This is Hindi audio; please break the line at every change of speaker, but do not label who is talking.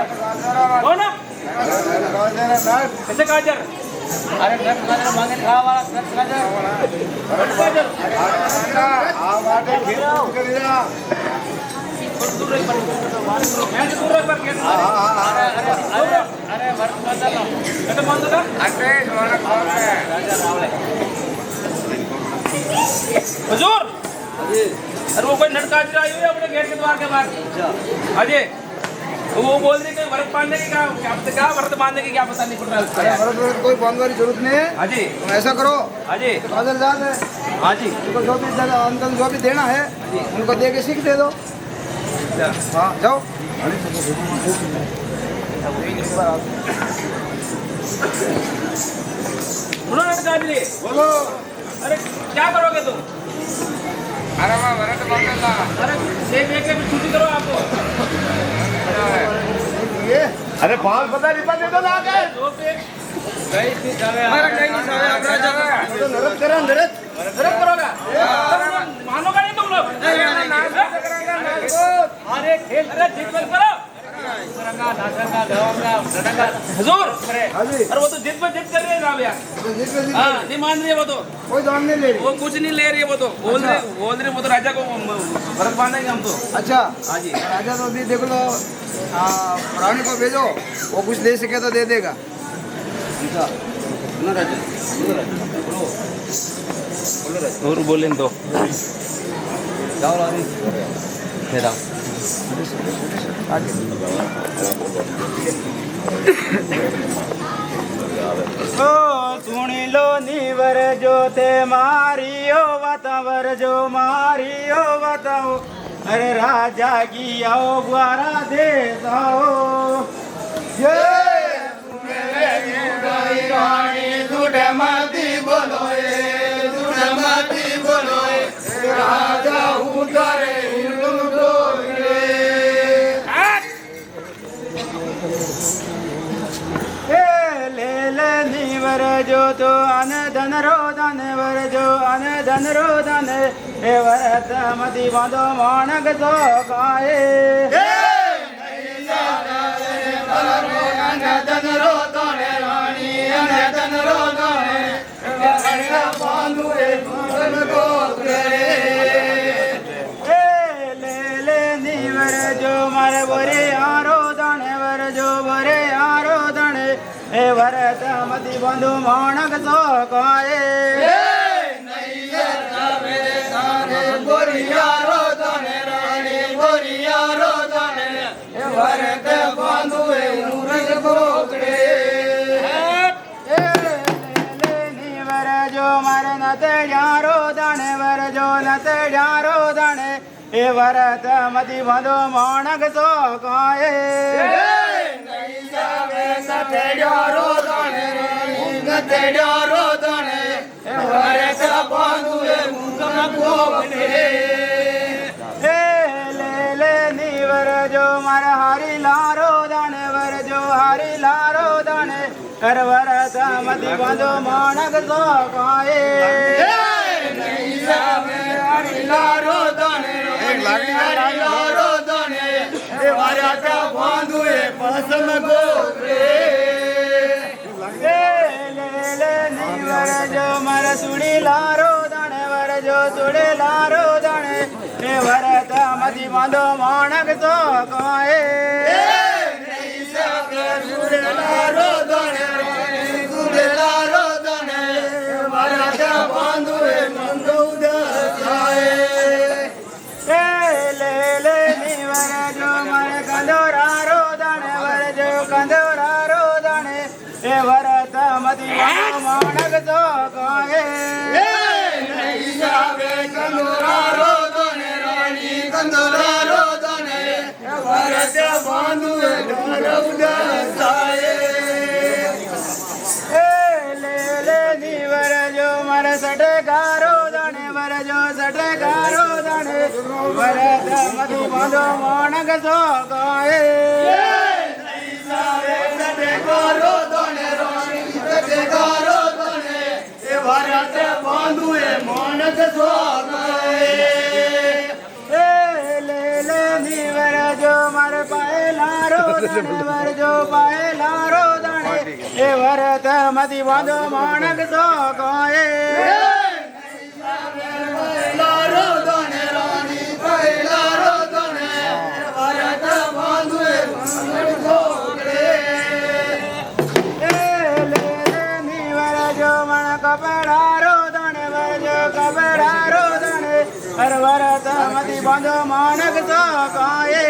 हो ना कैसे गाजर अरे नट गाजर मांगे खावा वाला नट गाजर आ वाटे खेल कर दिया दूर पर मैं दूर पर के अरे वर्त बदल это बंदगा अरे वाला कौन है राजा रावले हुजूर अरे वो कोई नट गाजर आई हुई है अपने गेट के द्वार के बाहर अच्छा अजय तो वो बोल रही कि व्रत बांधने की क्या व्रत बांधने की क्या पता नहीं पड़ रहा है उसका
व्रत कोई बांधने की जरूरत नहीं है।
हाँ जी
तुम ऐसा करो
हाँ जी
बादल जात है
हाँ जी
उनको जो भी देना है उनको दे के सीख दे दो। हाँ जाओ
सुनो नट गाजरी
बोलो।
अरे क्या करोगे तुम
अरे मैं व्रत बांधूंगा।
अरे एक भी छुट्टी करो आपको
अरे पाँच पता नहीं दे दो ना के
दो पे गई थी जावे
हमारा कहीं नहीं जावे अपना जावे तो नरक तेरा नरक
व्रत करोगा मानोगा नहीं तुम लोग अरे खेल अरे जिद मत करो हुजूर अरे वो तो जिद पर जिद कर रहे हैं राबिया हाँ नहीं मान रही है वो तो
कोई दाम नहीं ले
वो कुछ नहीं ले रही है वो तो बोल रहे वो तो राजा को व्रत बांधेंगे हम तो
अच्छा
हाँ जी
राजा तो अभी देखो तो प्राणी को भेजो वो कुछ दे सके तो दे देगा। अच्छा
और बोले तो जाओ रानी जाओ
ओ सुनी लो नीवर जो ते मारियो वतवर जो मारियो बताओ अरे राजा की आओ ग्वारा दे आओ ये रानी झूठ मती बोलो राजा उतारे वर जो तो अन धन रो धन वर जो अन धन रो धन हे वरत मति बांधो मानक तो काए धन रो धन रानी अन धन रो धन बांधो ले नीवर जो मर बोरे आरो धन वर जो बोरे आरो धन हे भरत मति बंधु मानक तो काए भरत बंधु वर जो मर नत जारो धन वर जो नत जारो धन हे भरत मति बंधु मानक तो काए नीवर जो मर हरि लारो धन वर जो हरि लारो धन कर वरत मति बंधो मानक तो काए हरि लारो धन लारो धन वरत बंधु पसम वर जो मर सुड़ी लारो धन वर जो सुड़े लारो धन हे भरत मति बांधो मानक तो काए लारो धन भरत बांधो ले नीवर जो मर कंदोरारो धन वर जो कंदोरारो धन हे भरत मति बांधो मानक तो काए कंदोरारो धन रानी कंदोरारो धन भरत बांधो ले नीवर जो मर सटकारो धन वर जो सटकारो धन भरत मति बांधो मानक तो काए सटकारो धन रानी सटकारो धन भरत बांधो मानक तो काए ले नीवर जो मर पाए लारो દાણે વરજો પાયેલા રો દાણે એ વરત મતી બાંધો માણક તો કહે કપડારો દાણે વરજો કપડારો દાણે હર વરત મતી બાંધો માણક તો કહે